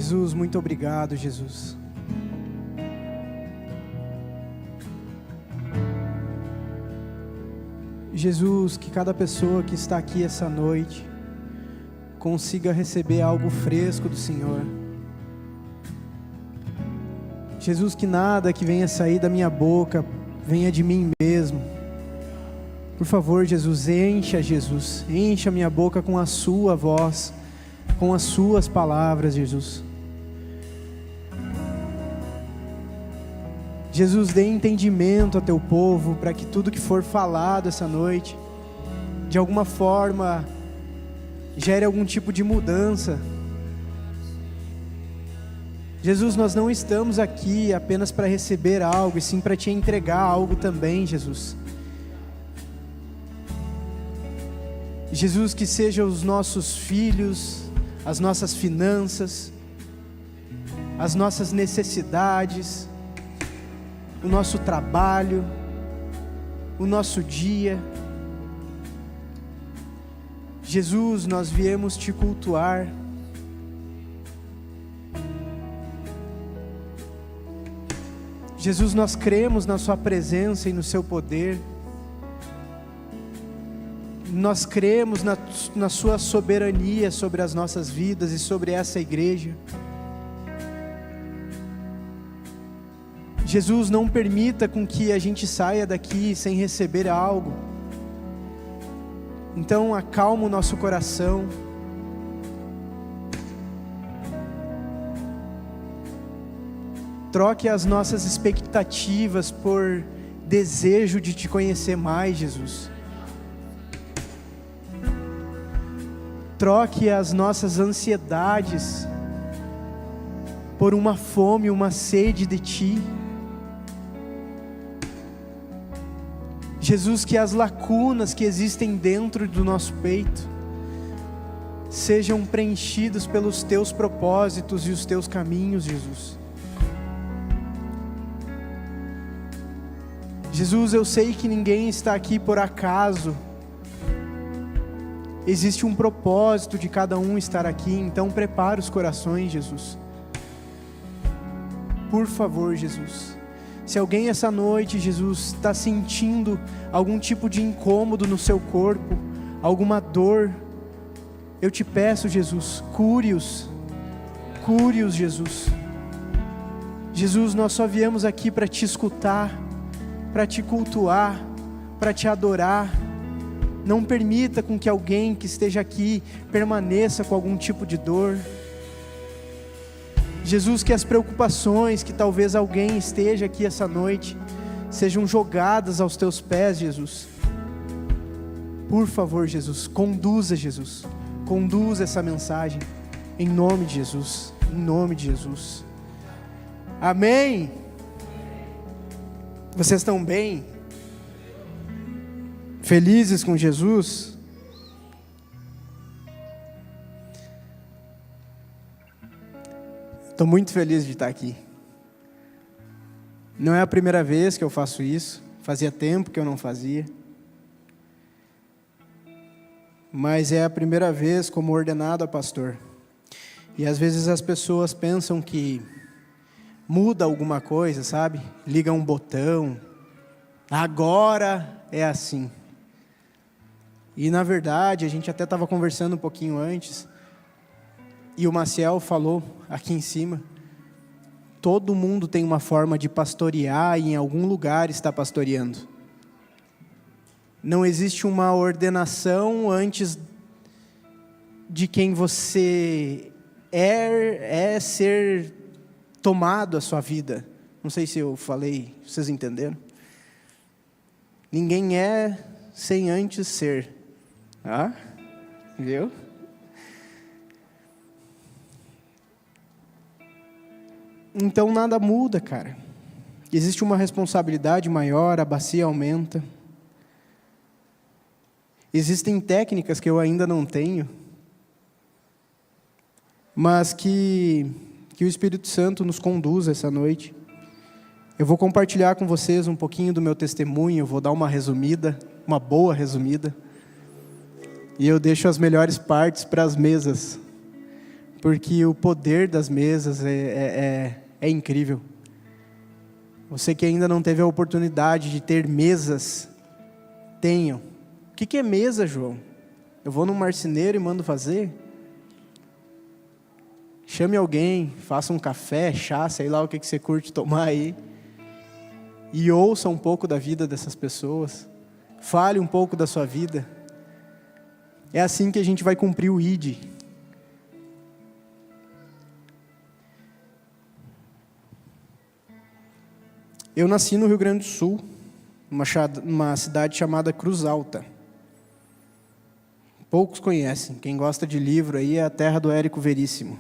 Jesus, muito obrigado, Jesus. Jesus, que cada pessoa que está aqui essa noite consiga receber algo fresco do Senhor. Jesus, que nada que venha sair da minha boca venha de mim mesmo. Por favor, Jesus, encha minha boca com a sua voz, com as suas palavras, Jesus. Jesus, dê entendimento a teu povo, para que tudo que for falado essa noite, de alguma forma, gere algum tipo de mudança. Jesus, nós não estamos aqui apenas para receber algo, e sim para te entregar algo também, Jesus. Jesus, que sejam os nossos filhos, as nossas finanças, as nossas necessidades, o nosso trabalho, o nosso dia. Jesus, nós viemos te cultuar. Jesus, nós cremos na sua presença e no seu poder. Nós cremos na sua soberania sobre as nossas vidas e sobre essa igreja. Jesus, não permita com que a gente saia daqui sem receber algo. Então acalma o nosso coração. Troque as nossas expectativas por desejo de te conhecer mais, Jesus. Troque as nossas ansiedades por uma fome, uma sede de ti. Jesus, que as lacunas que existem dentro do nosso peito sejam preenchidas pelos teus propósitos e os teus caminhos, Jesus. Jesus, eu sei que ninguém está aqui por acaso. Existe um propósito de cada um estar aqui, então prepara os corações, Jesus. Por favor, Jesus. Se alguém essa noite, Jesus, está sentindo algum tipo de incômodo no seu corpo, alguma dor, eu te peço, Jesus, cure-os, Jesus. Jesus, nós só viemos aqui para te escutar, para te cultuar, para te adorar. Não permita com que alguém que esteja aqui permaneça com algum tipo de dor. Jesus, que as preocupações que talvez alguém esteja aqui essa noite sejam jogadas aos teus pés, Jesus. Por favor, Jesus, conduza essa mensagem, em nome de Jesus, amém? Vocês estão bem? Felizes com Jesus? Estou muito feliz de estar aqui. Não é a primeira vez que eu faço isso. Fazia tempo que eu não fazia. Mas é a primeira vez como ordenado a pastor. E às vezes as pessoas pensam que muda alguma coisa, sabe? Liga um botão. Agora é assim. E na verdade, a gente até estava conversando um pouquinho antes. E o Maciel falou aqui em cima, todo mundo tem uma forma de pastorear e em algum lugar está pastoreando. Não existe uma ordenação antes de quem você é ser tomado a sua vida. Não sei se eu falei, vocês entenderam? Ninguém é sem antes ser. Ah, viu? Então nada muda, cara. Existe uma responsabilidade maior, a bacia aumenta. Existem técnicas que eu ainda não tenho, mas que o Espírito Santo nos conduza essa noite. Eu vou compartilhar com vocês um pouquinho do meu testemunho, vou dar uma resumida, uma boa resumida. E eu deixo as melhores partes para as mesas, porque o poder das mesas é incrível. Você que ainda não teve a oportunidade de ter mesas, tenham. O que é mesa, João? Eu vou num marceneiro e mando fazer? Chame alguém, faça um café, chá, sei lá o que você curte tomar aí. E ouça um pouco da vida dessas pessoas. Fale um pouco da sua vida. É assim que a gente vai cumprir o ID. Eu nasci no Rio Grande do Sul, numa cidade chamada Cruz Alta. Poucos conhecem. Quem gosta de livro aí é a terra do Érico Veríssimo.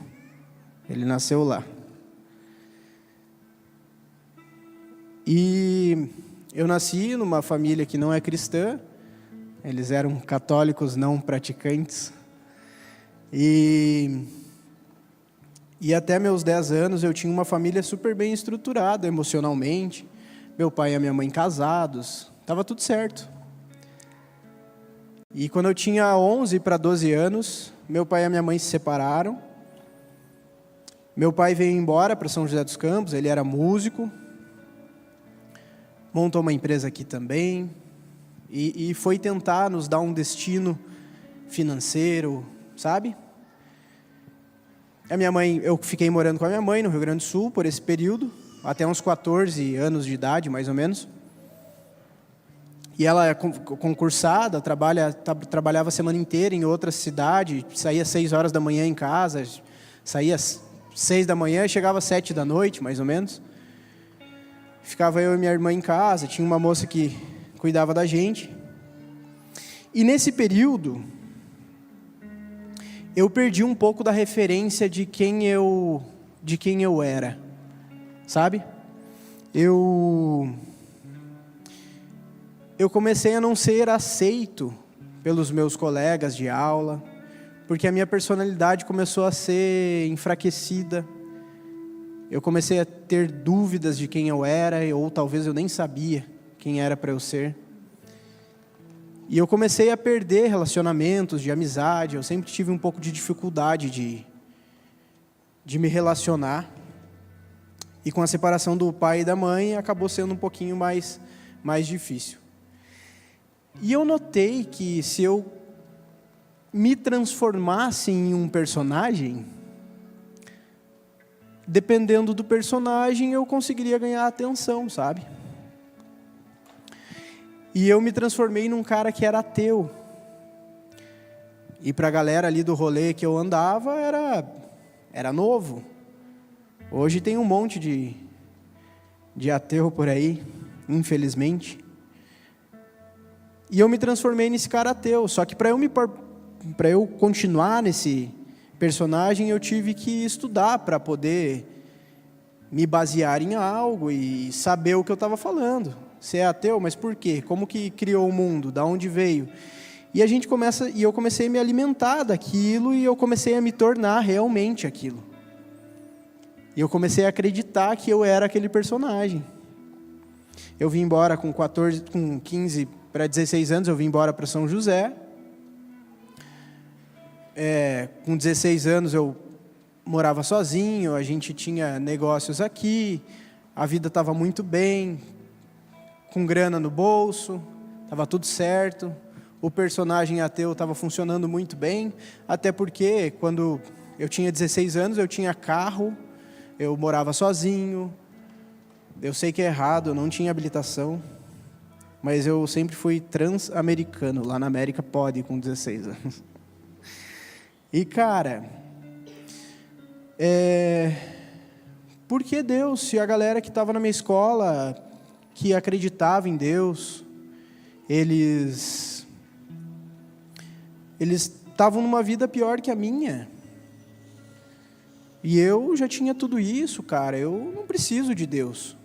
Ele nasceu lá. E eu nasci numa família que não é cristã. Eles eram católicos não praticantes. E até meus 10 anos eu tinha uma família super bem estruturada emocionalmente. Meu pai e a minha mãe casados. Estava tudo certo. E quando eu tinha 11 para 12 anos, meu pai e a minha mãe se separaram. Meu pai veio embora para São José dos Campos, ele era músico. Montou uma empresa aqui também. E foi tentar nos dar um destino financeiro, sabe? A minha mãe, eu fiquei morando com a minha mãe no Rio Grande do Sul por esse período, até uns 14 anos de idade, mais ou menos. E ela é concursada, trabalhava a semana inteira em outra cidade, saía às 6 horas da manhã em casa, saía às 6 da manhã e chegava às 7 da noite, mais ou menos. Ficava eu e minha irmã em casa, tinha uma moça que cuidava da gente. E nesse período, eu perdi um pouco da referência de quem eu era, sabe? Eu comecei a não ser aceito pelos meus colegas de aula, porque a minha personalidade começou a ser enfraquecida. Eu comecei a ter dúvidas de quem eu era, ou talvez eu nem sabia quem era para eu ser. E eu comecei a perder relacionamentos de amizade. Eu sempre tive um pouco de dificuldade de me relacionar. E com a separação do pai e da mãe, acabou sendo um pouquinho mais difícil. E eu notei que se eu me transformasse em um personagem, dependendo do personagem, eu conseguiria ganhar atenção, sabe? E eu me transformei num cara que era ateu. E para a galera ali do rolê que eu andava, era novo. Hoje tem um monte de ateu por aí, infelizmente. E eu me transformei nesse cara ateu. Só que para eu continuar nesse personagem, eu tive que estudar para poder me basear em algo e saber o que eu estava falando. Você é ateu, mas por quê? Como que criou o mundo? Da onde veio? E eu comecei a me alimentar daquilo e eu comecei a me tornar realmente aquilo. E eu comecei a acreditar que eu era aquele personagem. Eu vim embora com 15 para 16 anos, eu vim embora para São José. Com 16 anos eu morava sozinho, a gente tinha negócios aqui, a vida estava muito bem, com grana no bolso, estava tudo certo. O personagem ateu estava funcionando muito bem, até porque quando eu tinha 16 anos eu tinha carro, eu morava sozinho. Eu sei que é errado, eu não tinha habilitação, mas eu sempre fui transamericano. Lá na América pode com 16 anos. E cara, por que Deus? Se a galera que estava na minha escola, que acreditava em Deus, eles estavam numa vida pior que a minha. E eu já tinha tudo isso, cara, eu não preciso de Deus.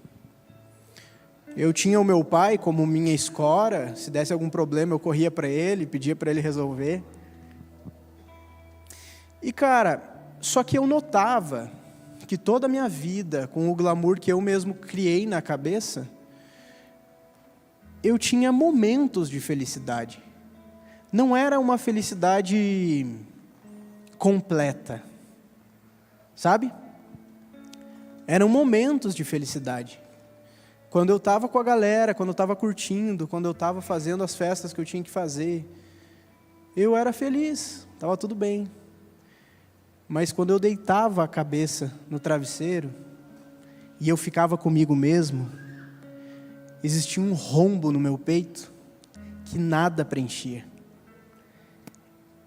Eu tinha o meu pai como minha escora, se desse algum problema eu corria para ele, pedia para ele resolver. E cara, só que eu notava que toda a minha vida, com o glamour que eu mesmo criei na cabeça, eu tinha momentos de felicidade. Não era uma felicidade completa. sabe? Eram momentos de felicidade. Quando eu estava com a galera, quando eu estava curtindo, quando eu estava fazendo as festas que eu tinha que fazer, eu era feliz, estava tudo bem. Mas quando eu deitava a cabeça no travesseiro e eu ficava comigo mesmo, existia um rombo no meu peito que nada preenchia.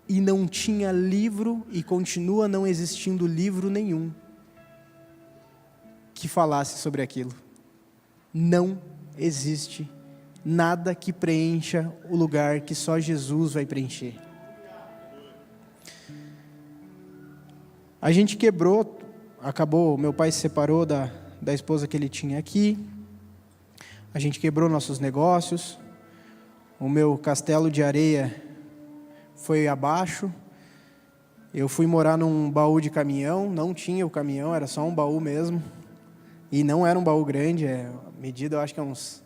E não tinha livro, e continua não existindo livro nenhum que falasse sobre aquilo. Não existe nada que preencha o lugar que só Jesus vai preencher. A gente quebrou, acabou, meu pai se separou da esposa que ele tinha aqui, a gente quebrou nossos negócios, o meu castelo de areia foi abaixo, eu fui morar num baú de caminhão, não tinha o caminhão, era só um baú mesmo, e não era um baú grande, a medida eu acho que é uns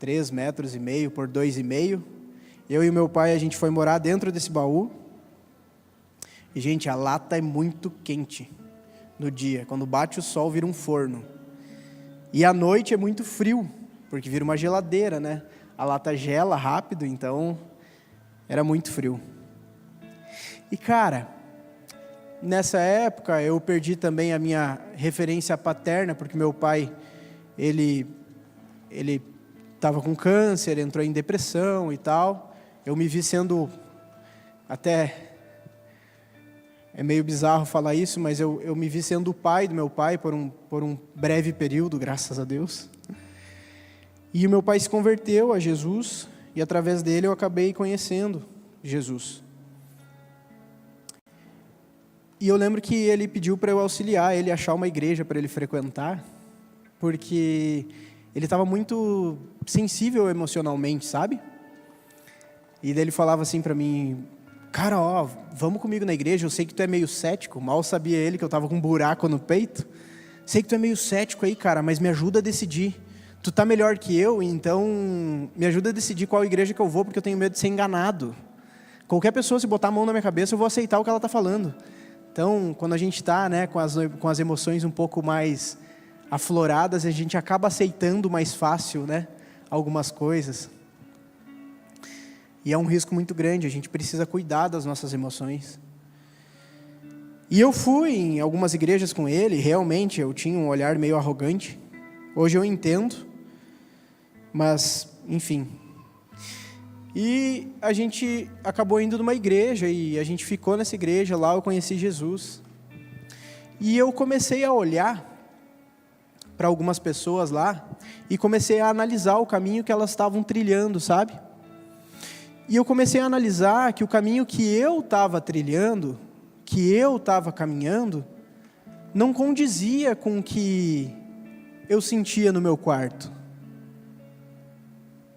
3,5 metros por 2,5. Eu e meu pai, a gente foi morar dentro desse baú. E, gente, a lata é muito quente no dia. Quando bate o sol, vira um forno. E à noite é muito frio, porque vira uma geladeira, né? A lata gela rápido, então era muito frio. E, cara, nessa época eu perdi também a minha referência paterna, porque meu pai, ele estava com câncer, entrou em depressão e tal. Eu me vi sendo, até é meio bizarro falar isso, mas eu me vi sendo o pai do meu pai por um breve período, graças a Deus. E o meu pai se converteu a Jesus, e através dele eu acabei conhecendo Jesus. E eu lembro que ele pediu para eu auxiliar ele a achar uma igreja para ele frequentar, porque ele estava muito sensível emocionalmente, sabe? E daí ele falava assim para mim: cara, vamos comigo na igreja, eu sei que tu é meio cético. Mal sabia ele que eu estava com um buraco no peito. Sei que tu é meio cético aí, cara, mas me ajuda a decidir. Tu tá melhor que eu, então me ajuda a decidir qual igreja que eu vou, porque eu tenho medo de ser enganado. Qualquer pessoa, se botar a mão na minha cabeça, eu vou aceitar o que ela está falando. Então, quando a gente está, né, com as emoções um pouco mais afloradas, a gente acaba aceitando mais fácil, né, algumas coisas. E é um risco muito grande, a gente precisa cuidar das nossas emoções. E eu fui em algumas igrejas com ele, realmente eu tinha um olhar meio arrogante. Hoje eu entendo, mas, enfim. E a gente acabou indo numa igreja, e a gente ficou nessa igreja, lá eu conheci Jesus. E eu comecei a olhar para algumas pessoas lá, e comecei a analisar o caminho que elas estavam trilhando, sabe? E eu comecei a analisar que o caminho que eu estava trilhando, que eu estava caminhando, não condizia com o que eu sentia no meu quarto.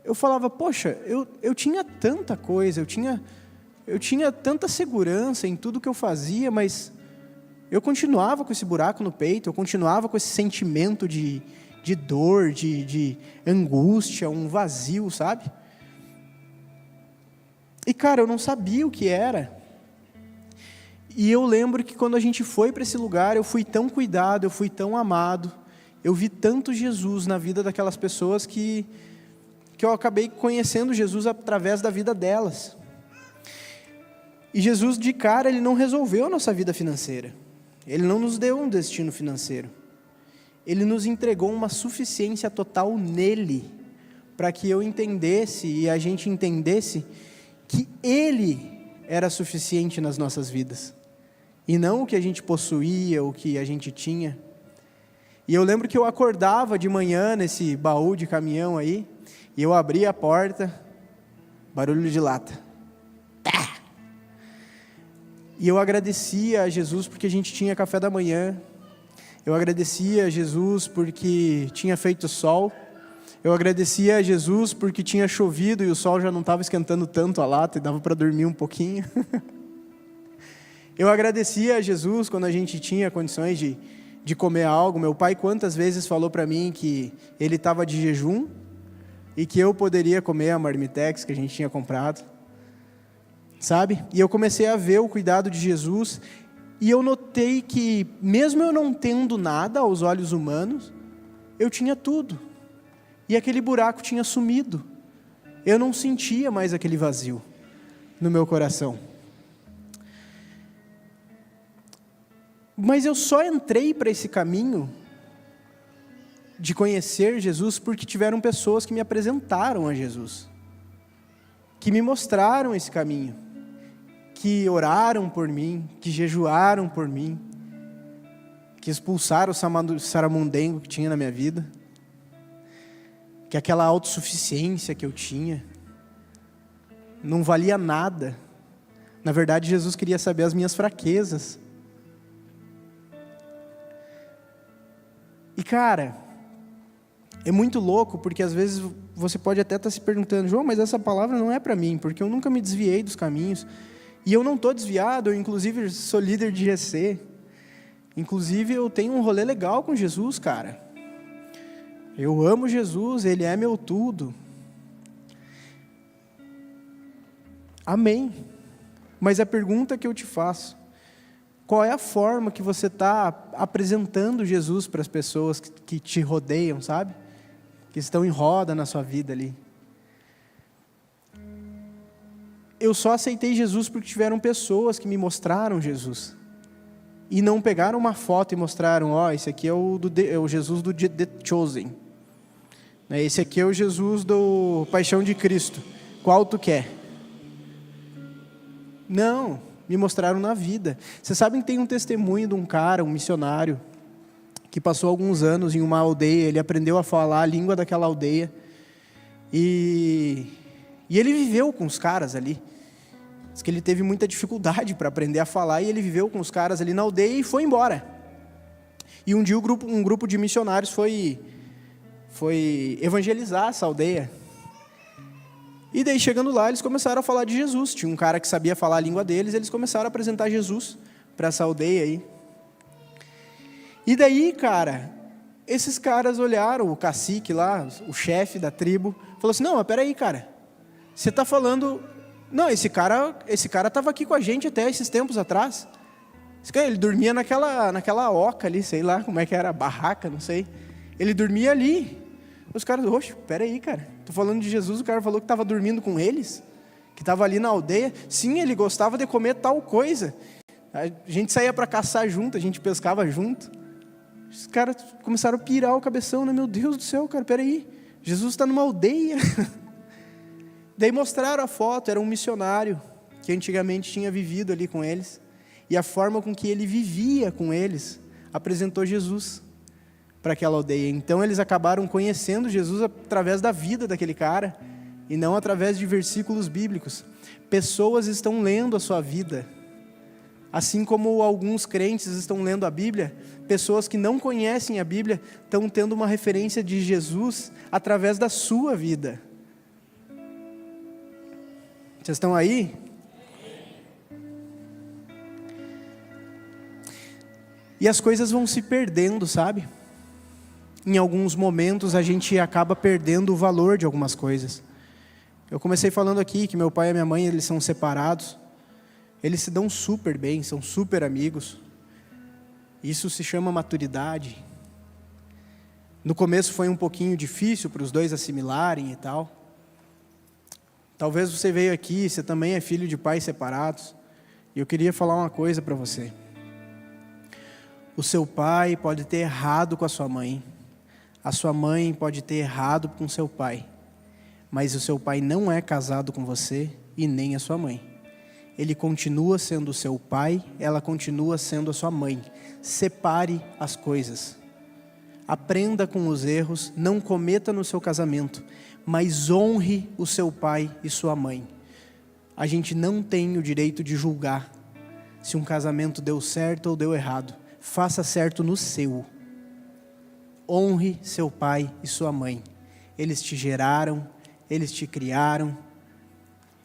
Eu falava, poxa, eu tinha tanta coisa, eu tinha tanta segurança em tudo que eu fazia, mas eu continuava com esse buraco no peito, eu continuava com esse sentimento de dor, de angústia, um vazio, sabe? E, cara, eu não sabia o que era. E eu lembro que quando a gente foi para esse lugar, eu fui tão cuidado, eu fui tão amado, eu vi tanto Jesus na vida daquelas pessoas que eu acabei conhecendo Jesus através da vida delas. E Jesus, de cara, Ele não resolveu a nossa vida financeira. Ele não nos deu um destino financeiro. Ele nos entregou uma suficiência total nele, para que eu entendesse e a gente entendesse que Ele era suficiente nas nossas vidas, e não o que a gente possuía, o que a gente tinha. E eu lembro que eu acordava de manhã nesse baú de caminhão aí, e eu abria a porta, barulho de lata. Tá! E eu agradecia a Jesus porque a gente tinha café da manhã, eu agradecia a Jesus porque tinha feito sol, eu agradecia a Jesus porque tinha chovido e o sol já não estava esquentando tanto a lata e dava para dormir um pouquinho. Eu agradecia a Jesus quando a gente tinha condições de comer algo. Meu pai quantas vezes falou para mim que ele estava de jejum e que eu poderia comer a marmitex que a gente tinha comprado, sabe? E eu comecei a ver o cuidado de Jesus, E eu notei que, mesmo eu não tendo nada aos olhos humanos, eu tinha tudo. E aquele buraco tinha sumido. Eu não sentia mais aquele vazio no meu coração. Mas eu só entrei para esse caminho de conhecer Jesus porque tiveram pessoas que me apresentaram a Jesus, que me mostraram esse caminho, que oraram por mim, que jejuaram por mim, que expulsaram o saramundengo que tinha na minha vida, que aquela autossuficiência que eu tinha não valia nada. Na verdade, Jesus queria saber as minhas fraquezas. E cara, é muito louco, porque às vezes você pode até estar se perguntando: João, mas essa palavra não é para mim, porque eu nunca me desviei dos caminhos. E eu não estou desviado, eu inclusive sou líder de GC. Inclusive eu tenho um rolê legal com Jesus, cara. Eu amo Jesus, Ele é meu tudo. Amém. Mas a pergunta que eu te faço: qual é a forma que você está apresentando Jesus para as pessoas que te rodeiam, sabe? Que estão em roda na sua vida ali. Eu só aceitei Jesus porque tiveram pessoas que me mostraram Jesus. E não pegaram uma foto e mostraram: ó, esse aqui é o Jesus do The Chosen. Esse aqui é o Jesus do Paixão de Cristo. Qual tu quer? Não, me mostraram na vida. Vocês sabem que tem um testemunho de um cara, um missionário, que passou alguns anos em uma aldeia. Ele aprendeu a falar a língua daquela aldeia. E ele viveu com os caras ali. Diz que ele teve muita dificuldade para aprender a falar, e ele viveu com os caras ali na aldeia e foi embora. E um dia um grupo de missionários foi evangelizar essa aldeia. E daí, chegando lá, eles começaram a falar de Jesus. Tinha um cara que sabia falar a língua deles, eles começaram a apresentar Jesus para essa aldeia aí. E daí, cara, esses caras olharam, o cacique lá, o chefe da tribo, falou assim: não, mas peraí, cara, você está falando... Não, esse cara estava aqui com a gente até esses tempos atrás. Ele dormia naquela oca ali, sei lá como é que era, barraca, não sei. Ele dormia ali. Os caras: oxe, peraí, cara, tô falando de Jesus, o cara falou que estava dormindo com eles, que estava ali na aldeia. Sim, ele gostava de comer tal coisa. A gente saía para caçar junto, a gente pescava junto. Os caras começaram a pirar o cabeção, né? Meu Deus do céu, cara, peraí, Jesus está numa aldeia. Daí mostraram a foto, era um missionário que antigamente tinha vivido ali com eles, e a forma com que ele vivia com eles apresentou Jesus para aquela aldeia. Então eles acabaram conhecendo Jesus através da vida daquele cara, e não através de versículos bíblicos. Pessoas estão lendo a sua vida, assim como alguns crentes estão lendo a Bíblia. Pessoas que não conhecem a Bíblia estão tendo uma referência de Jesus através da sua vida. Vocês estão aí? E as coisas vão se perdendo, sabe? Em alguns momentos a gente acaba perdendo o valor de algumas coisas. Eu comecei falando aqui que meu pai e minha mãe, eles são separados. Eles se dão super bem, são super amigos. Isso se chama maturidade. No começo foi um pouquinho difícil para os dois assimilarem e tal. Talvez você veio aqui, você também é filho de pais separados. E eu queria falar uma coisa para você. O seu pai pode ter errado com a sua mãe. A sua mãe pode ter errado com o seu pai. Mas o seu pai não é casado com você e nem a sua mãe. Ele continua sendo o seu pai, ela continua sendo a sua mãe. Separe as coisas. Aprenda com os erros, não cometa no seu casamento, mas honre o seu pai e sua mãe. A gente não tem o direito de julgar se um casamento deu certo ou deu errado. Faça certo no seu. Honre seu pai e sua mãe. Eles te geraram, eles te criaram,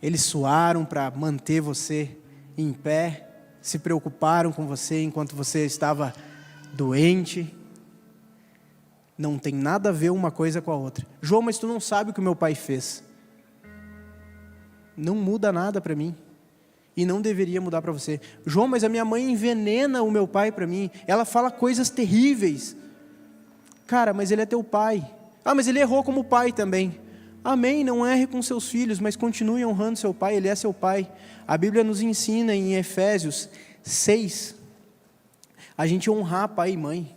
eles suaram para manter você em pé, se preocuparam com você enquanto você estava doente. Não tem nada a ver uma coisa com a outra. João, mas tu não sabe o que o meu pai fez. Não muda nada para mim. E não deveria mudar para você. João, mas a minha mãe envenena o meu pai para mim. Ela fala coisas terríveis. Cara, mas ele é teu pai. Ah, mas ele errou como pai também. Amém, não erre com seus filhos, mas continue honrando seu pai, ele é seu pai. A Bíblia nos ensina em Efésios 6, a gente honrar pai e mãe.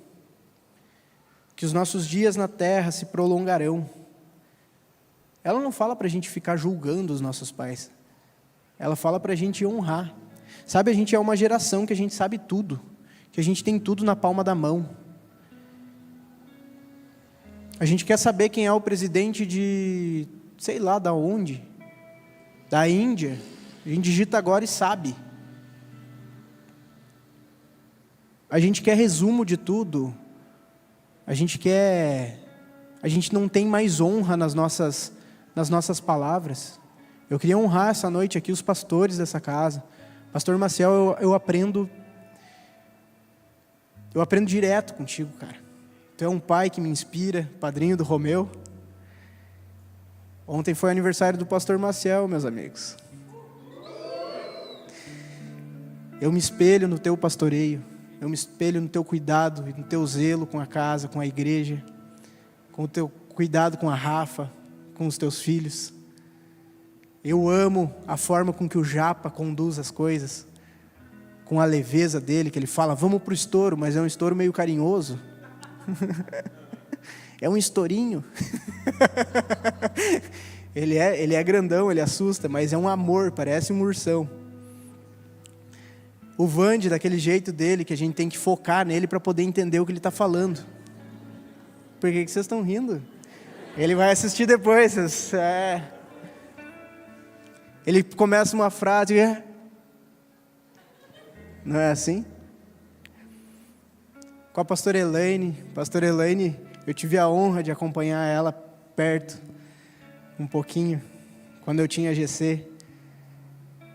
Que os nossos dias na terra se prolongarão. Ela não fala para a gente ficar julgando os nossos pais. Ela fala para a gente honrar. Sabe, a gente é uma geração que a gente sabe tudo. Que a gente tem tudo na palma da mão. A gente quer saber quem é o presidente de, sei lá, da onde? Da Índia. A gente digita agora e sabe. A gente quer resumo de tudo. A gente não tem mais honra nas nossas palavras. Eu queria honrar essa noite aqui os pastores dessa casa. Pastor Maciel, eu aprendo direto contigo, cara. Tu é um pai que me inspira, padrinho do Romeu. Ontem foi aniversário do pastor Maciel, meus amigos. Eu me espelho no teu pastoreio. Eu me espelho no teu cuidado e no teu zelo com a casa, com a igreja. Com o teu cuidado com a Rafa, com os teus filhos. Eu amo a forma com que o Japa conduz as coisas. Com a leveza dele, que ele fala, vamos para o estouro, mas é um estouro meio carinhoso. É um estourinho. Ele é grandão, ele assusta, mas é um amor, parece um ursão. O Vande, daquele jeito dele, que a gente tem que focar nele para poder entender o que ele está falando. Por que vocês estão rindo? Ele vai assistir depois. Ele começa uma frase, não é assim? Com a pastora Elaine, eu tive a honra de acompanhar ela perto, um pouquinho, quando eu tinha GC.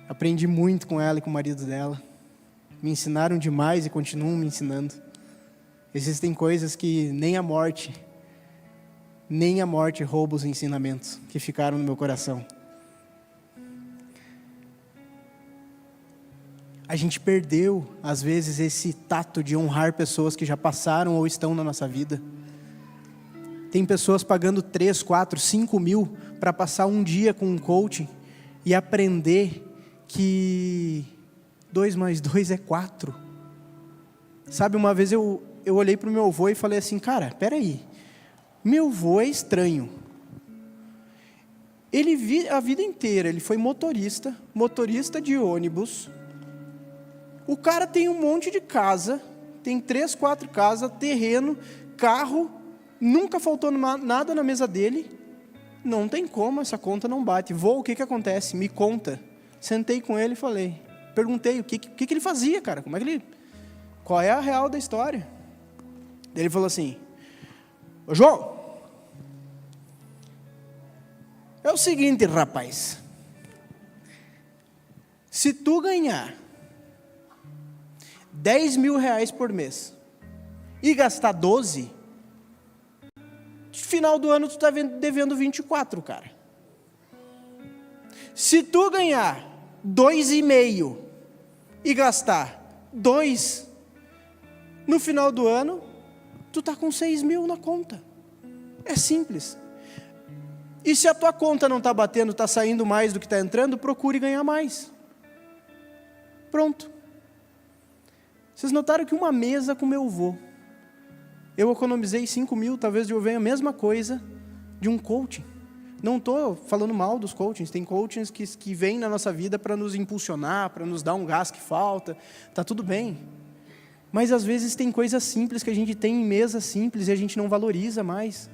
Aprendi muito com ela e com o marido dela. Me ensinaram demais e continuam me ensinando. Existem coisas que nem a morte rouba os ensinamentos que ficaram no meu coração. A gente perdeu, às vezes, esse tato de honrar pessoas que já passaram ou estão na nossa vida. Tem pessoas pagando 3, 4, 5 mil para passar um dia com um coaching e aprender que 2 mais 2 é 4. Sabe, uma vez eu olhei para o meu avô e falei assim, cara, peraí, meu avô é estranho. A vida inteira, ele foi motorista de ônibus. O cara tem um monte de casa, tem 3, 4 casas, terreno, carro, nunca faltou nada na mesa dele. Não tem como, essa conta não bate. Vô, o que acontece? Me conta. Sentei com ele e falei, perguntei o que ele fazia, cara, qual é a real da história? Ele falou assim, ô João, é o seguinte, rapaz, se tu ganhar 10 mil reais por mês e gastar 12, no final do ano tu está devendo 24, cara. Se tu ganhar 2,5 e gastar 2, no final do ano, tu está com 6 mil na conta. É simples. E se a tua conta não está batendo, está saindo mais do que está entrando, procure ganhar mais. Pronto. Vocês notaram que uma mesa com meu avô, eu economizei 5 mil, talvez eu venha a mesma coisa de um coaching. Não estou falando mal dos coachings, tem coachings que vêm na nossa vida para nos impulsionar, para nos dar um gás que falta, está tudo bem. Mas às vezes tem coisas simples que a gente tem em mesa simples e a gente não valoriza mais.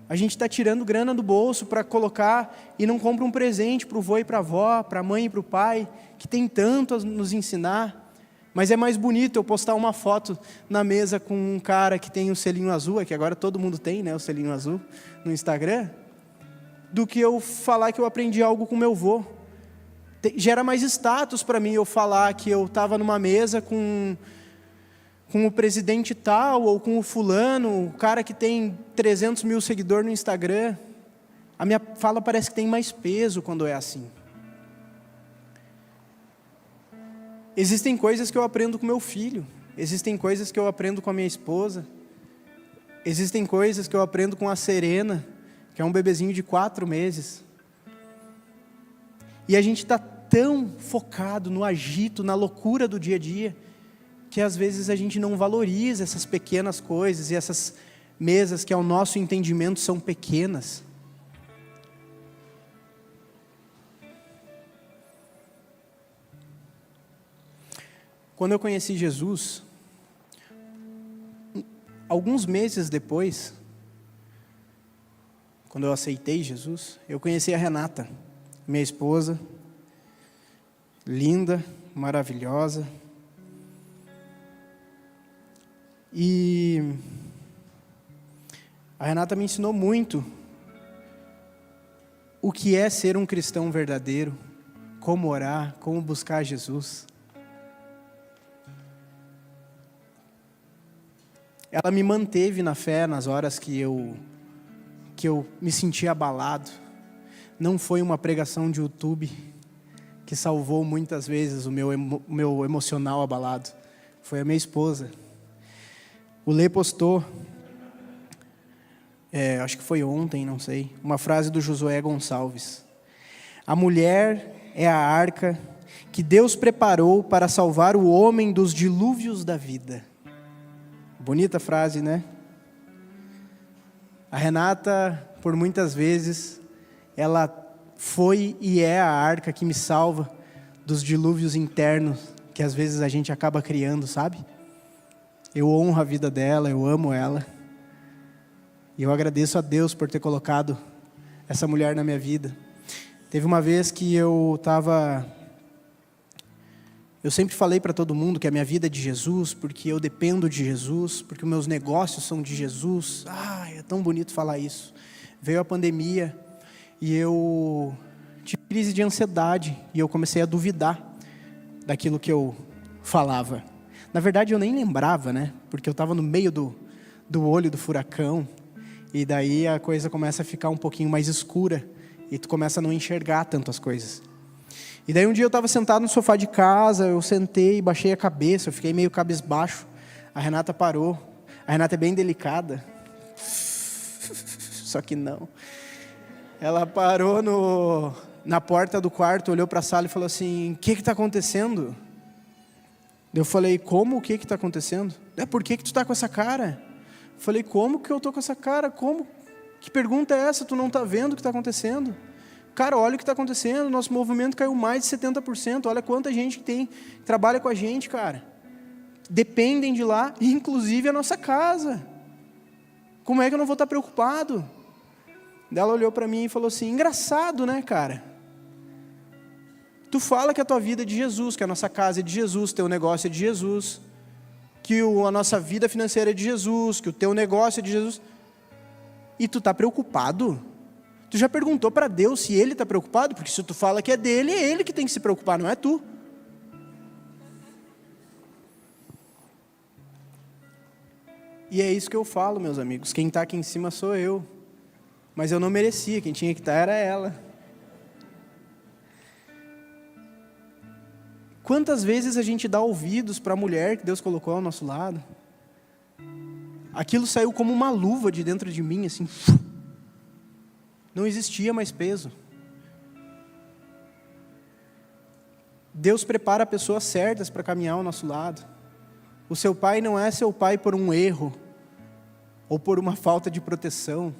A gente está tirando grana do bolso para colocar e não compra um presente para o vô e para a avó, para a mãe e para o pai, que tem tanto a nos ensinar. Mas é mais bonito eu postar uma foto na mesa com um cara que tem um selinho azul, que agora todo mundo tem, né, o selinho azul, no Instagram, do que eu falar que eu aprendi algo com meu avô. Gera mais status para mim eu falar que eu estava numa mesa com o presidente tal, ou com o fulano, o cara que tem 300 mil seguidores no Instagram. A minha fala parece que tem mais peso quando é assim. Existem coisas que eu aprendo com meu filho, existem coisas que eu aprendo com a minha esposa, existem coisas que eu aprendo com a Serena, que é um bebezinho de 4 meses. E a gente está tão focado no agito, na loucura do dia a dia, que às vezes a gente não valoriza essas pequenas coisas e essas mesas que ao nosso entendimento são pequenas. Quando eu conheci Jesus, alguns meses depois, quando eu aceitei Jesus, eu conheci a Renata, minha esposa, linda, maravilhosa. E a Renata me ensinou muito o que é ser um cristão verdadeiro, como orar, como buscar Jesus. Ela me manteve na fé nas horas que eu me sentia abalado. Não foi uma pregação de YouTube que salvou muitas vezes o meu emocional abalado. Foi a minha esposa. O Lê postou, acho que foi ontem, não sei, uma frase do Josué Gonçalves. A mulher é a arca que Deus preparou para salvar o homem dos dilúvios da vida. Bonita frase, né? A Renata, por muitas vezes, ela foi e é a arca que me salva dos dilúvios internos que às vezes a gente acaba criando, sabe? Eu honro a vida dela, eu amo ela. E eu agradeço a Deus por ter colocado essa mulher na minha vida. Teve uma vez que eu sempre falei para todo mundo que a minha vida é de Jesus, porque eu dependo de Jesus, porque os meus negócios são de Jesus. É tão bonito falar isso. Veio a pandemia e eu tive crise de ansiedade e eu comecei a duvidar daquilo que eu falava. Na verdade eu nem lembrava, né? Porque eu estava no meio do olho do furacão e daí a coisa começa a ficar um pouquinho mais escura e tu começa a não enxergar tanto as coisas. E daí um dia eu estava sentado no sofá de casa, eu sentei, baixei a cabeça, eu fiquei meio cabisbaixo. A Renata parou. A Renata é bem delicada. Só que não. Ela parou na porta do quarto, olhou para a sala e falou assim: o que está acontecendo? Eu falei: como? O que está acontecendo? Por que tu está com essa cara? Eu falei: como que eu estou com essa cara? Como? Que pergunta é essa? Tu não está vendo o que está acontecendo? Cara, olha o que está acontecendo, nosso movimento caiu mais de 70%, olha quanta gente que trabalha com a gente, cara. Dependem de lá, inclusive a nossa casa. Como é que eu não vou estar preocupado? Ela olhou para mim e falou assim: engraçado, né, cara? Tu fala que a tua vida é de Jesus, que a nossa casa é de Jesus, teu negócio é de Jesus, que a nossa vida financeira é de Jesus, que o teu negócio é de Jesus, e tu está preocupado? Tu já perguntou para Deus se Ele está preocupado? Porque se tu fala que é dele, é Ele que tem que se preocupar, não é tu. E é isso que eu falo, meus amigos. Quem está aqui em cima sou eu. Mas eu não merecia, quem tinha que estar era ela. Quantas vezes a gente dá ouvidos para a mulher que Deus colocou ao nosso lado? Aquilo saiu como uma luva de dentro de mim, assim. Não existia mais peso. Deus prepara pessoas certas para caminhar ao nosso lado. O seu pai não é seu pai por um erro ou por uma falta de proteção.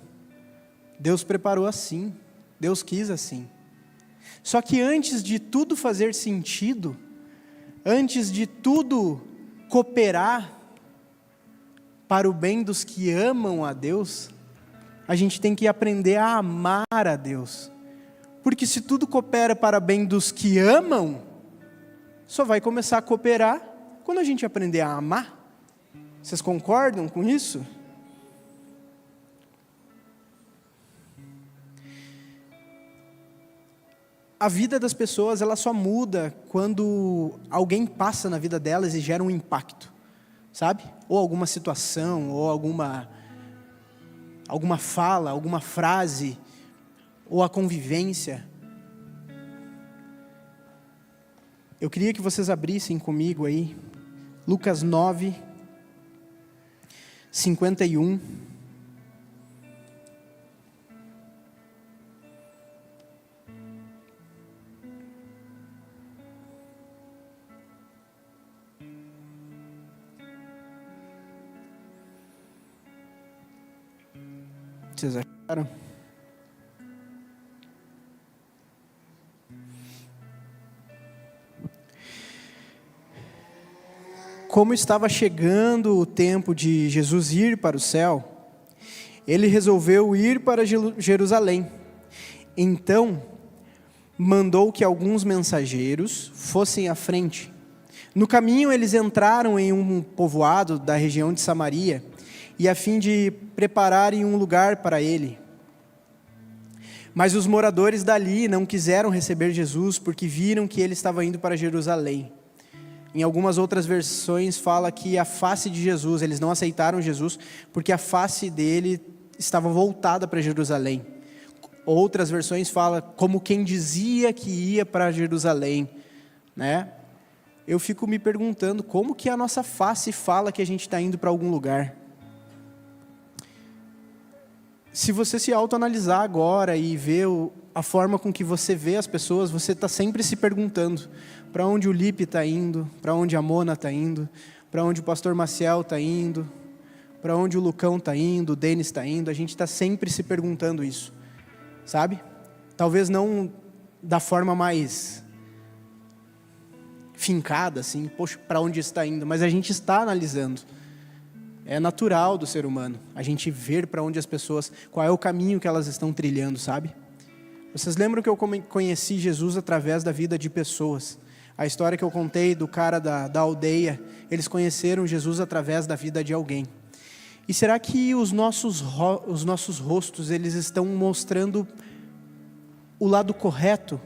Deus preparou assim. Deus quis assim. Só que antes de tudo fazer sentido, antes de tudo cooperar para o bem dos que amam a Deus, a gente tem que aprender a amar a Deus. Porque se tudo coopera para o bem dos que amam, só vai começar a cooperar quando a gente aprender a amar. Vocês concordam com isso? A vida das pessoas, ela só muda quando alguém passa na vida delas e gera um impacto, sabe? Ou alguma situação, ou alguma fala, alguma frase, ou a convivência. Eu queria que vocês abrissem comigo aí, Lucas 9, 51. Vocês acharam? Como estava chegando o tempo de Jesus ir para o céu, ele resolveu ir para Jerusalém. Então, mandou que alguns mensageiros fossem à frente. No caminho, eles entraram em um povoado da região de Samaria, e a fim de prepararem um lugar para ele. Mas os moradores dali não quiseram receber Jesus, porque viram que ele estava indo para Jerusalém. Em algumas outras versões fala que a face de Jesus, eles não aceitaram Jesus, porque a face dele estava voltada para Jerusalém. Outras versões falam como quem dizia que ia para Jerusalém, né? Eu fico me perguntando como que a nossa face fala que a gente está indo para algum lugar. Se você se autoanalisar agora e ver a forma com que você vê as pessoas, você está sempre se perguntando para onde o Lipe está indo, para onde a Mona está indo, para onde o pastor Maciel está indo, para onde o Lucão está indo, o Denis está indo. A gente está sempre se perguntando isso, sabe? Talvez não da forma mais fincada, assim, poxa, para onde está indo, mas a gente está analisando. É natural do ser humano, a gente ver para onde as pessoas, qual é o caminho que elas estão trilhando, sabe? Vocês lembram que eu conheci Jesus através da vida de pessoas? A história que eu contei do cara da aldeia, eles conheceram Jesus através da vida de alguém. E será que os nossos rostos, eles estão mostrando o lado correto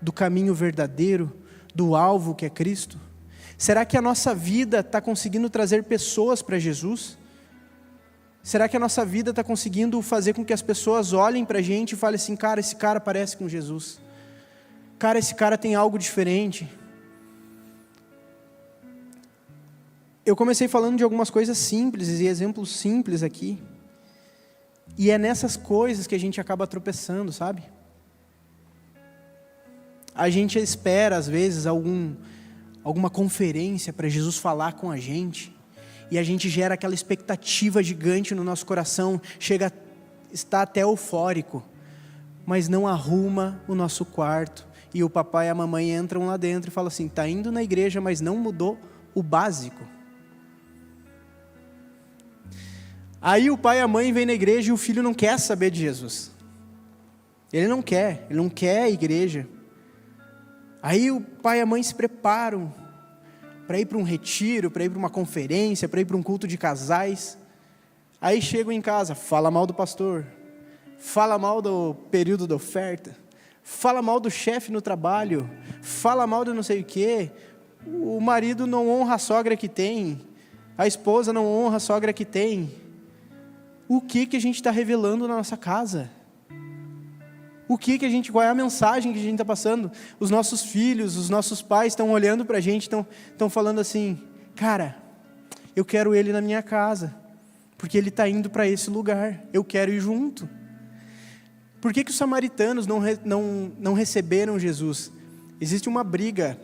do caminho verdadeiro, do alvo que é Cristo? Será que a nossa vida está conseguindo trazer pessoas para Jesus? Será que a nossa vida está conseguindo fazer com que as pessoas olhem para a gente e falem assim, cara, esse cara parece com Jesus. Cara, esse cara tem algo diferente. Eu comecei falando de algumas coisas simples e exemplos simples aqui. E é nessas coisas que a gente acaba tropeçando, sabe? A gente espera, às vezes, alguma conferência para Jesus falar com a gente, e a gente gera aquela expectativa gigante no nosso coração, está até eufórico, mas não arruma o nosso quarto, e o papai e a mamãe entram lá dentro e falam assim, está indo na igreja, mas não mudou o básico. Aí o pai e a mãe vêm na igreja e o filho não quer saber de Jesus, ele não quer a igreja. Aí o pai e a mãe se preparam para ir para um retiro, para ir para uma conferência, para ir para um culto de casais. Aí chegam em casa, fala mal do pastor, fala mal do período da oferta, fala mal do chefe no trabalho, fala mal de não sei o quê. O marido não honra a sogra que tem, a esposa não honra a sogra que tem. O que a gente está revelando na nossa casa? Qual é a mensagem que a gente está passando? Os nossos filhos, os nossos pais estão olhando para a gente, estão falando assim, cara, eu quero ele na minha casa, porque ele está indo para esse lugar, eu quero ir junto. Por que os samaritanos não receberam Jesus? Existe uma briga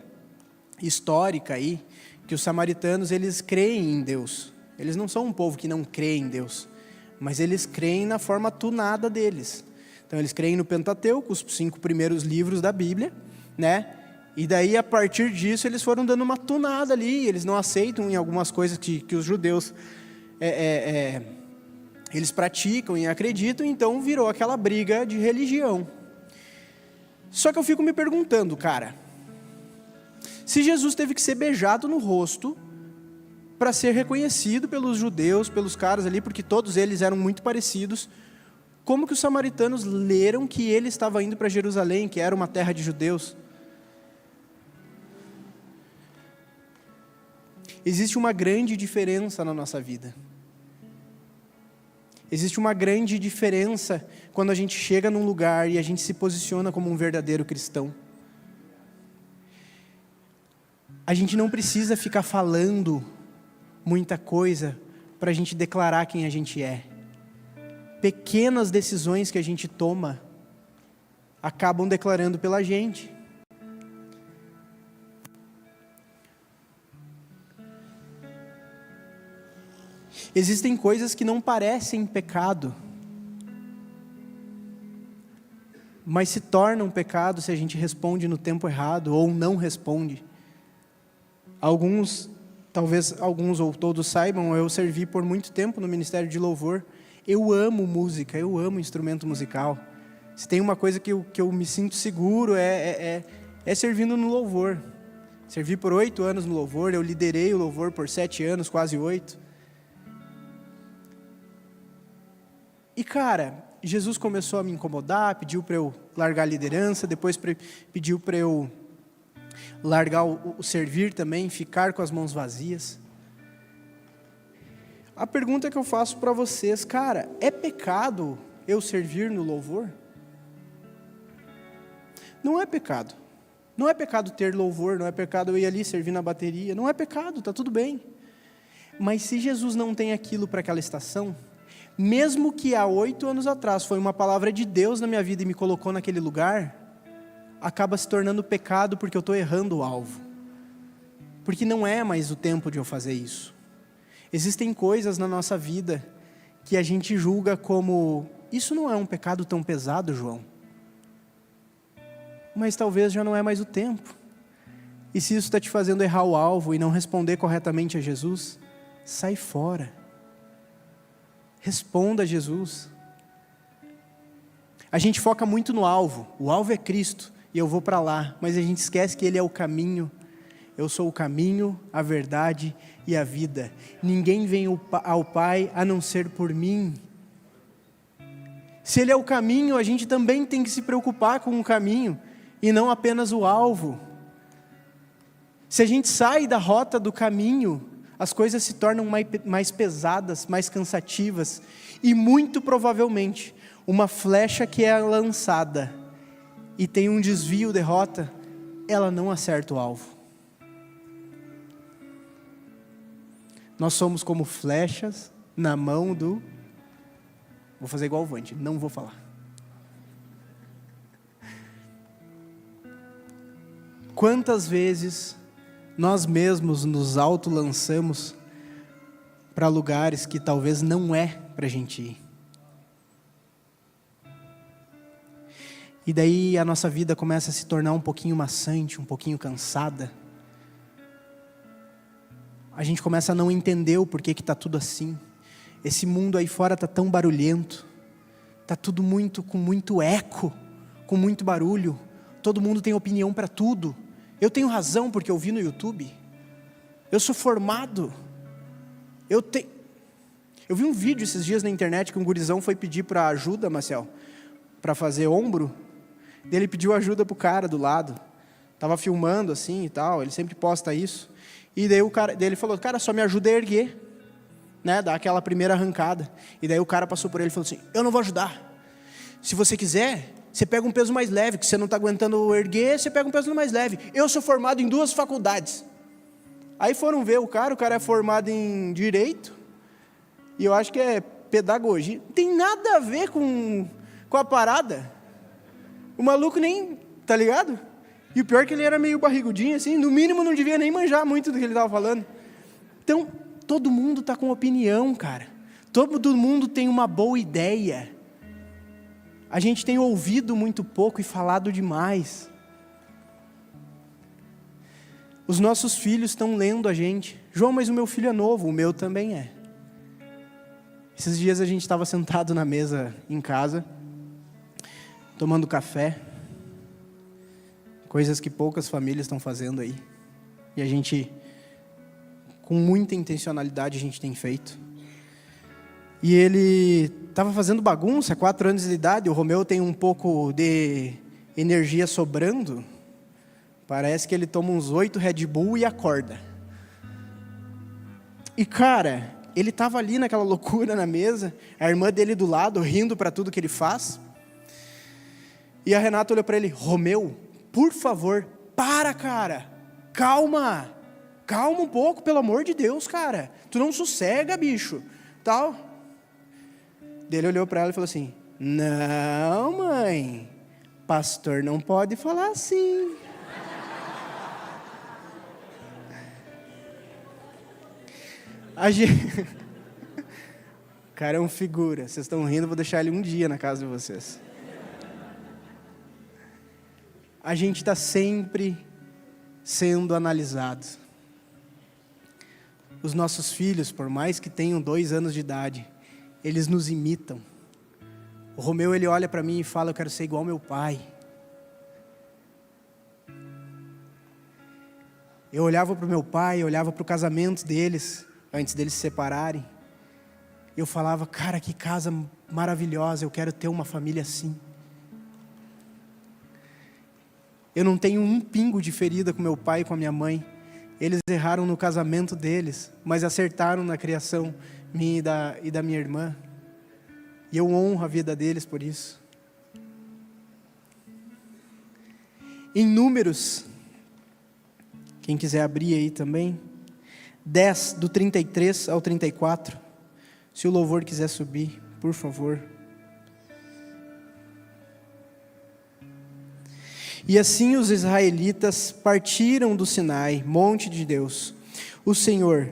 histórica aí, que os samaritanos, eles creem em Deus. Eles não são um povo que não crê em Deus, mas eles creem na forma tunada deles. Então eles creem no Pentateuco, os 5 primeiros livros da Bíblia, né? E daí a partir disso eles foram dando uma tunada ali, eles não aceitam em algumas coisas que os judeus eles praticam e acreditam, então virou aquela briga de religião. Só que eu fico me perguntando, cara, se Jesus teve que ser beijado no rosto para ser reconhecido pelos judeus, pelos caras ali, porque todos eles eram muito parecidos, como que os samaritanos leram que ele estava indo para Jerusalém, que era uma terra de judeus? Existe uma grande diferença na nossa vida. Existe uma grande diferença quando a gente chega num lugar e a gente se posiciona como um verdadeiro cristão. A gente não precisa ficar falando muita coisa para a gente declarar quem a gente é. Pequenas decisões que a gente toma acabam declarando pela gente. Existem coisas que não parecem pecado, mas se tornam pecado se a gente responde no tempo errado ou não responde. Talvez alguns ou todos saibam, eu servi por muito tempo no Ministério de Louvor. Eu amo música, eu amo instrumento musical. Se tem uma coisa que eu me sinto seguro é servindo no louvor. Servi por 8 anos no louvor, eu liderei o louvor por 7 anos, quase 8. E cara, Jesus começou a me incomodar, pediu para eu largar a liderança, depois pediu para eu largar o servir também, ficar com as mãos vazias. A pergunta que eu faço para vocês, cara, é pecado eu servir no louvor? Não é pecado. Não é pecado ter louvor, não é pecado eu ir ali servir na bateria, não é pecado, está tudo bem. Mas se Jesus não tem aquilo para aquela estação, mesmo que há 8 anos atrás foi uma palavra de Deus na minha vida e me colocou naquele lugar, acaba se tornando pecado porque eu estou errando o alvo. Porque não é mais o tempo de eu fazer isso. Existem coisas na nossa vida que a gente julga como, isso não é um pecado tão pesado, João. Mas talvez já não é mais o tempo. E se isso está te fazendo errar o alvo e não responder corretamente a Jesus, sai fora. Responda a Jesus. A gente foca muito no alvo. O alvo é Cristo e eu vou para lá. Mas a gente esquece que Ele é o caminho. Eu sou o caminho, a verdade e a vida. Ninguém vem ao Pai a não ser por mim. Se Ele é o caminho, a gente também tem que se preocupar com o caminho e não apenas o alvo. Se a gente sai da rota do caminho, as coisas se tornam mais pesadas, mais cansativas, e muito provavelmente, uma flecha que é lançada e tem um desvio de rota, ela não acerta o alvo. Nós somos como flechas na mão do... Vou fazer igual o Vande, não vou falar. Quantas vezes nós mesmos nos autolançamos para lugares que talvez não é para a gente ir. E daí a nossa vida começa a se tornar um pouquinho maçante, um pouquinho cansada. A gente começa a não entender o porquê que está tudo assim. Esse mundo aí fora está tão barulhento. Está tudo com muito eco, com muito barulho. Todo mundo tem opinião para tudo. Eu tenho razão porque eu vi no YouTube. Eu sou formado. Eu vi um vídeo esses dias na internet que um gurizão foi pedir para ajuda, Marcel, para fazer ombro. Ele pediu ajuda pro cara do lado. Tava filmando assim e tal, ele sempre posta isso. E daí ele falou, cara, só me ajuda a erguer, né, dar aquela primeira arrancada. E daí o cara passou por ele e falou assim, eu não vou ajudar. Se você quiser, você pega um peso mais leve, que você não está aguentando erguer, você pega um peso mais leve. Eu sou formado em 2 faculdades. Aí foram ver o cara é formado em Direito, e eu acho que é Pedagogia. Não tem nada a ver com a parada. O maluco nem, tá ligado? E o pior é que ele era meio barrigudinho, assim, no mínimo não devia nem manjar muito do que ele estava falando. Então, todo mundo está com opinião, cara. Todo mundo tem uma boa ideia. A gente tem ouvido muito pouco e falado demais. Os nossos filhos estão lendo a gente. João, mas o meu filho é novo, o meu também é. Esses dias a gente estava sentado na mesa em casa, tomando café. Coisas que poucas famílias estão fazendo aí. E a gente, com muita intencionalidade, a gente tem feito. E ele estava fazendo bagunça, 4 anos de idade, o Romeu tem um pouco de energia sobrando. Parece que ele toma uns 8 Red Bull e acorda. E cara, ele estava ali naquela loucura na mesa, a irmã dele do lado, rindo para tudo que ele faz. E a Renata olhou para ele, Romeu, por favor, para, cara. calma um pouco, pelo amor de Deus, cara, tu não sossega, bicho, tal. Daí ele olhou para ela e falou assim: não, mãe, pastor não pode falar assim. O cara é um figura, vocês estão rindo, eu vou deixar ele um dia na casa de vocês. A gente está sempre sendo analisado. Os nossos filhos, por mais que tenham 2 anos de idade, eles nos imitam. O Romeu, ele olha para mim e fala: eu quero ser igual ao meu pai. Eu olhava para o meu pai, eu olhava para o casamento deles, antes deles se separarem. Eu falava: cara, que casa maravilhosa, eu quero ter uma família assim. Eu não tenho um pingo de ferida com meu pai e com a minha mãe. Eles erraram no casamento deles, mas acertaram na criação minha e da minha irmã. E eu honro a vida deles por isso. Em Números, quem quiser abrir aí também, 10, do 33 ao 34, se o louvor quiser subir, por favor. E assim os israelitas partiram do Sinai, monte de Deus, o Senhor,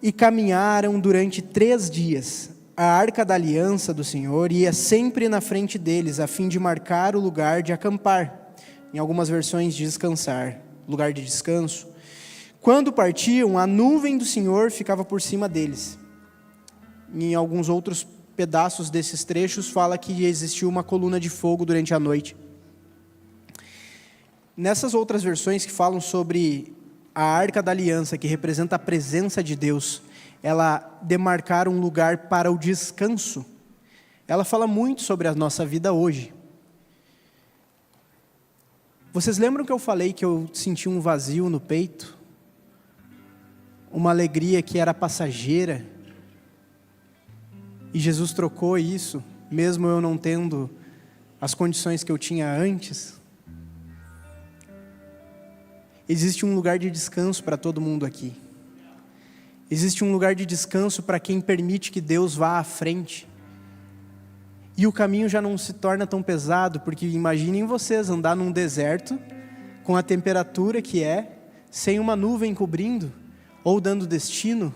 e caminharam durante 3 dias. A arca da aliança do Senhor ia sempre na frente deles, a fim de marcar o lugar de acampar. Em algumas versões, de descansar, lugar de descanso. Quando partiam, a nuvem do Senhor ficava por cima deles. Em alguns outros pedaços desses trechos, fala que existiu uma coluna de fogo durante a noite. Nessas outras versões que falam sobre a arca da aliança, que representa a presença de Deus, ela demarcar um lugar para o descanso. Ela fala muito sobre a nossa vida hoje. Vocês lembram que eu falei que eu senti um vazio no peito? Uma alegria que era passageira? E Jesus trocou isso, mesmo eu não tendo as condições que eu tinha antes? Existe um lugar de descanso para todo mundo aqui. Existe um lugar de descanso para quem permite que Deus vá à frente. E o caminho já não se torna tão pesado, porque imaginem vocês andar num deserto, com a temperatura que é, sem uma nuvem cobrindo, ou dando destino.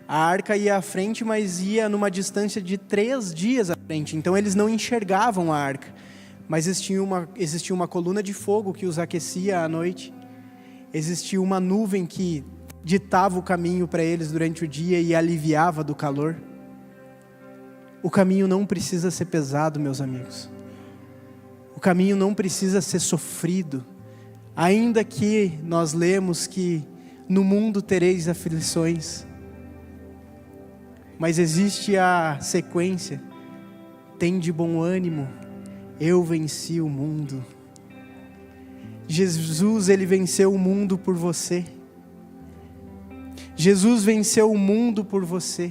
A arca ia à frente, mas ia numa distância de 3 dias à frente. Então eles não enxergavam a arca. Mas existia uma coluna de fogo que os aquecia à noite. Existia uma nuvem que ditava o caminho para eles durante o dia e aliviava do calor. O caminho não precisa ser pesado, meus amigos. O caminho não precisa ser sofrido. Ainda que nós lemos que no mundo tereis aflições. Mas existe a sequência: tende bom ânimo, eu venci o mundo. Jesus, ele venceu o mundo por você. Jesus venceu o mundo por você.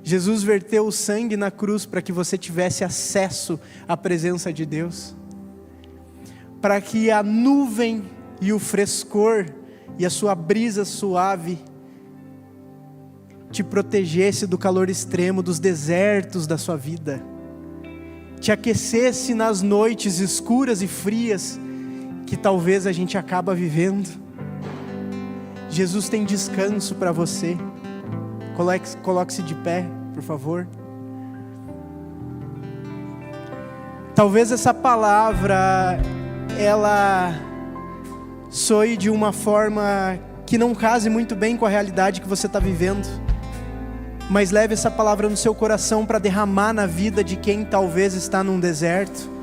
Jesus verteu o sangue na cruz para que você tivesse acesso à presença de Deus. Para que a nuvem e o frescor e a sua brisa suave te protegesse do calor extremo dos desertos da sua vida. Te aquecesse nas noites escuras e frias que talvez a gente acaba vivendo. Jesus tem descanso para você. Coloque-se de pé, por favor. Talvez essa palavra, ela soe de uma forma que não case muito bem com a realidade que você está vivendo. Mas leve essa palavra no seu coração para derramar na vida de quem talvez está num deserto.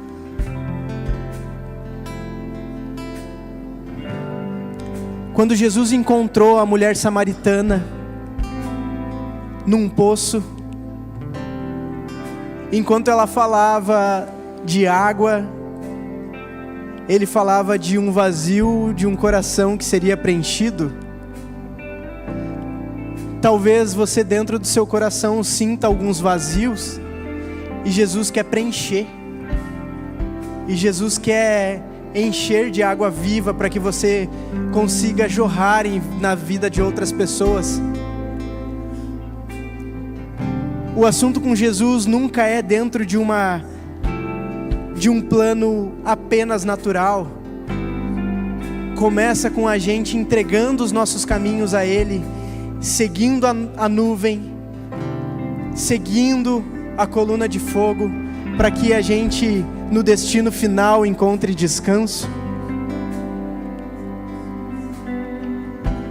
Quando Jesus encontrou a mulher samaritana num poço, enquanto ela falava de água, ele falava de um vazio, de um coração que seria preenchido. Talvez você dentro do seu coração sinta alguns vazios, e Jesus quer preencher, e Jesus quer encher de água viva para que você consiga jorrar na vida de outras pessoas. O assunto com Jesus nunca é dentro de um plano apenas natural. Começa com a gente entregando os nossos caminhos a Ele, seguindo a nuvem, seguindo a coluna de fogo, para que a gente no destino final encontre descanso.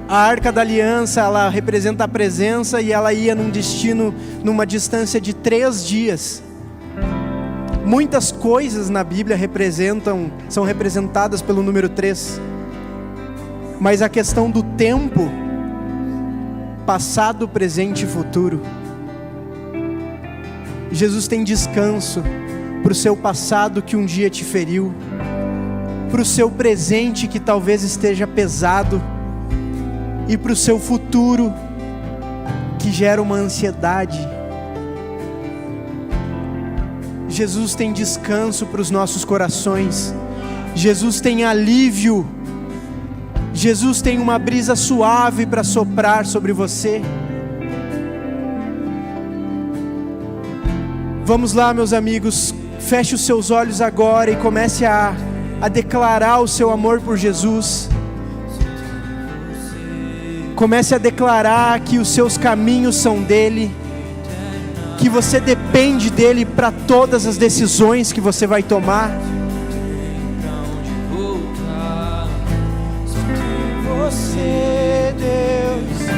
A Arca da Aliança, ela representa a presença, e ela ia num destino, numa distância de 3 dias. Muitas coisas na Bíblia são representadas pelo número 3. Mas a questão do tempo, passado, presente e futuro. Jesus tem descanso para o seu passado que um dia te feriu, para o seu presente que talvez esteja pesado, e para o seu futuro que gera uma ansiedade. Jesus tem descanso para os nossos corações. Jesus tem alívio. Jesus tem uma brisa suave para soprar sobre você. Vamos lá, meus amigos, feche os seus olhos agora e comece a declarar o seu amor por Jesus. Comece a declarar que os seus caminhos são dele, que você depende dele para todas as decisões que você vai tomar. Você, Deus.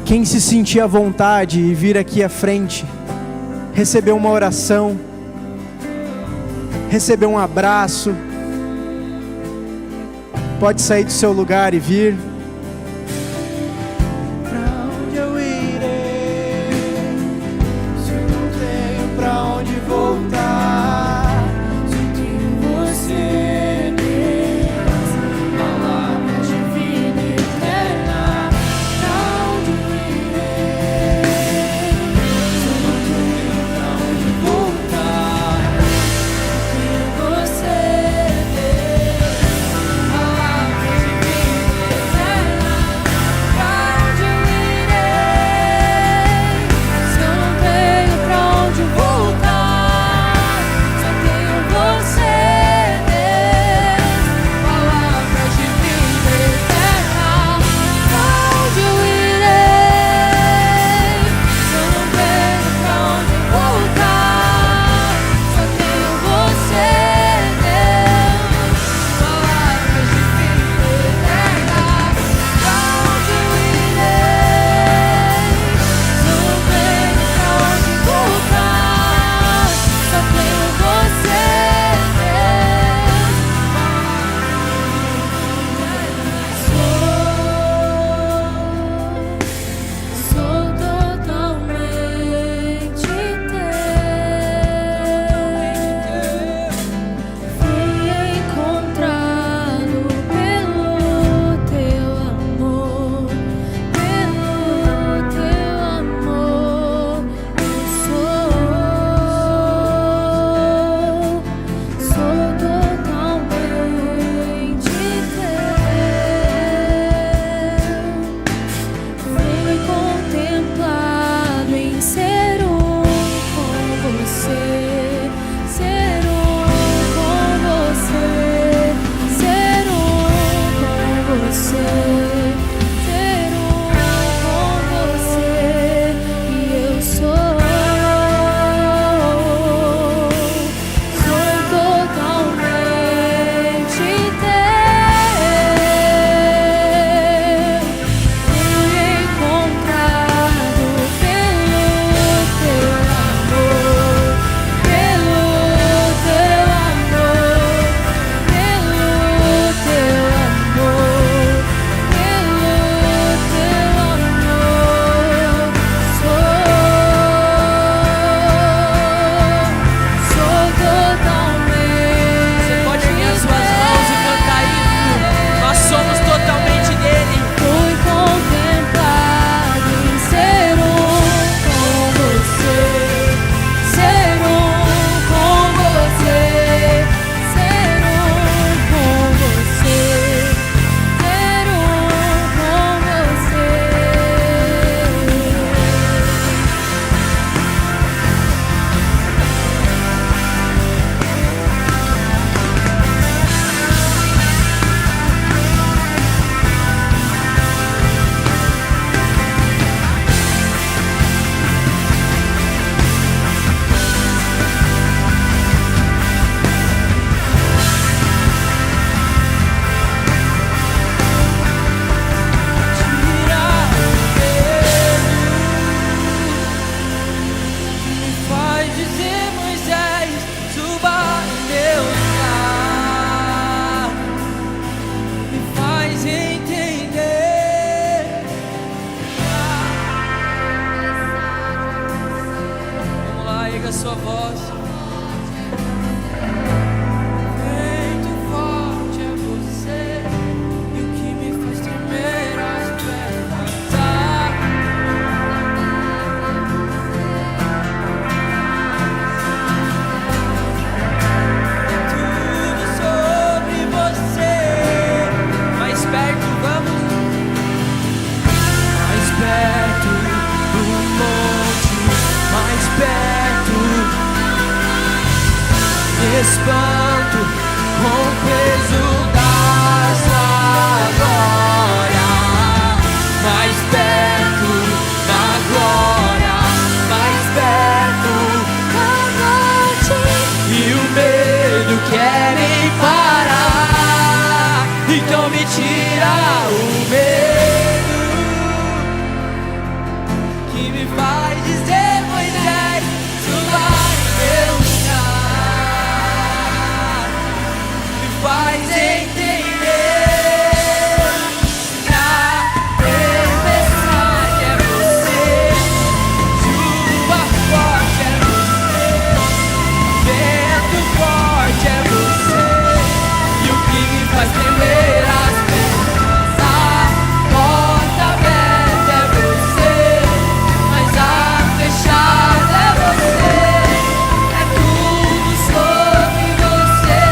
Quem se sentir à vontade e vir aqui à frente, receber uma oração, receber um abraço, pode sair do seu lugar e vir. Pra onde eu irei, se eu não tenho pra onde voltar? Só tenho você, Deus, palavra de vida eterna. Pra onde eu irei, se eu não tenho pra onde voltar? Só tenho você, Deus, palavra de vida eterna. tua voz. Espanto com o peso da sua glória, mais perto da glória, mais perto da morte, e o medo quer me parar, então me tira o medo que me faz dizer: Moisés, tu vai meu faz entender que a tempestade é você, chuva forte é você, vento forte é você, e o que me faz tremer as pernas, a porta aberta é você, mas a fechada é você, é tudo sobre você.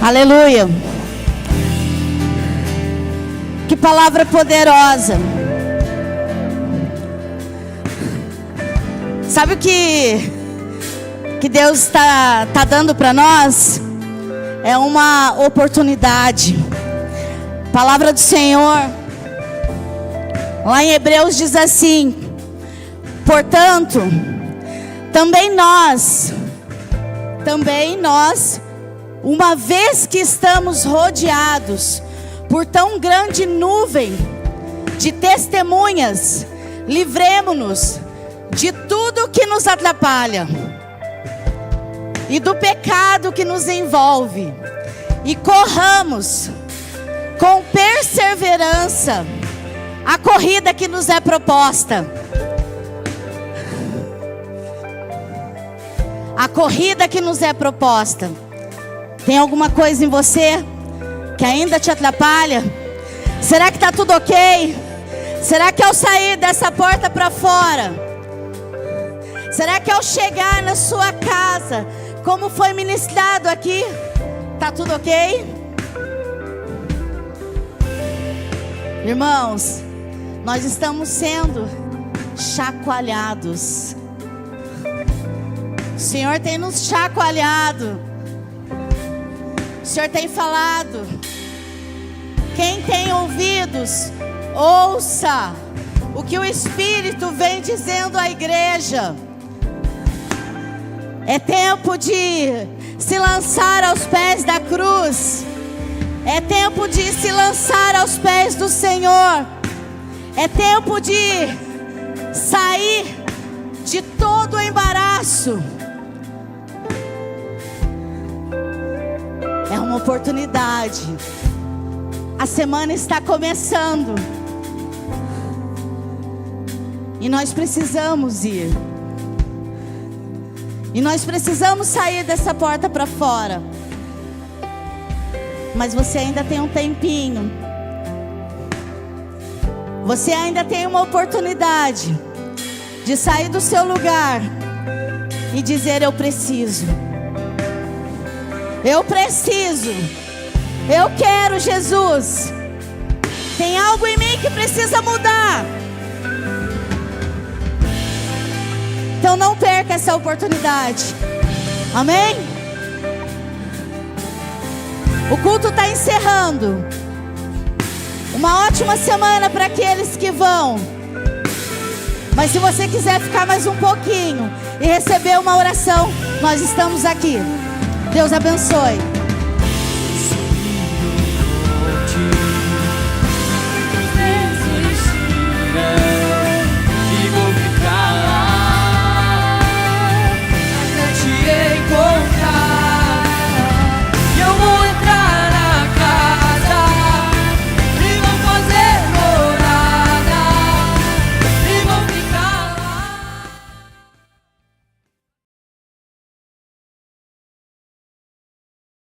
Aleluia. Que palavra poderosa. Sabe o que Deus está dando para nós? É uma oportunidade. A palavra do Senhor lá em Hebreus diz assim: portanto, também nós, uma vez que estamos rodeados por tão grande nuvem de testemunhas, livremo-nos de tudo que nos atrapalha e do pecado que nos envolve, e corramos com perseverança a corrida que nos é proposta. A corrida que nos é proposta. Tem alguma coisa em você que ainda te atrapalha? Será que está tudo ok? Será que ao sair dessa porta para fora, será que ao chegar na sua casa, como foi ministrado aqui, está tudo ok? Irmãos, nós estamos sendo chacoalhados. O Senhor tem nos chacoalhado. O Senhor tem falado. Quem tem ouvidos, ouça o que o Espírito vem dizendo à igreja. É tempo de se lançar aos pés da cruz. É tempo de se lançar aos pés do Senhor. É tempo de sair de todo o embaraço. É uma oportunidade. A semana está começando. E nós precisamos ir. E nós precisamos sair dessa porta para fora. Mas você ainda tem um tempinho. Você ainda tem uma oportunidade de sair do seu lugar e dizer: eu preciso. Eu preciso. Eu quero, Jesus. Tem algo em mim que precisa mudar. Então não perca essa oportunidade. Amém? O culto está encerrando. Uma ótima semana para aqueles que vão. Mas se você quiser ficar mais um pouquinho e receber uma oração, nós estamos aqui. Deus abençoe.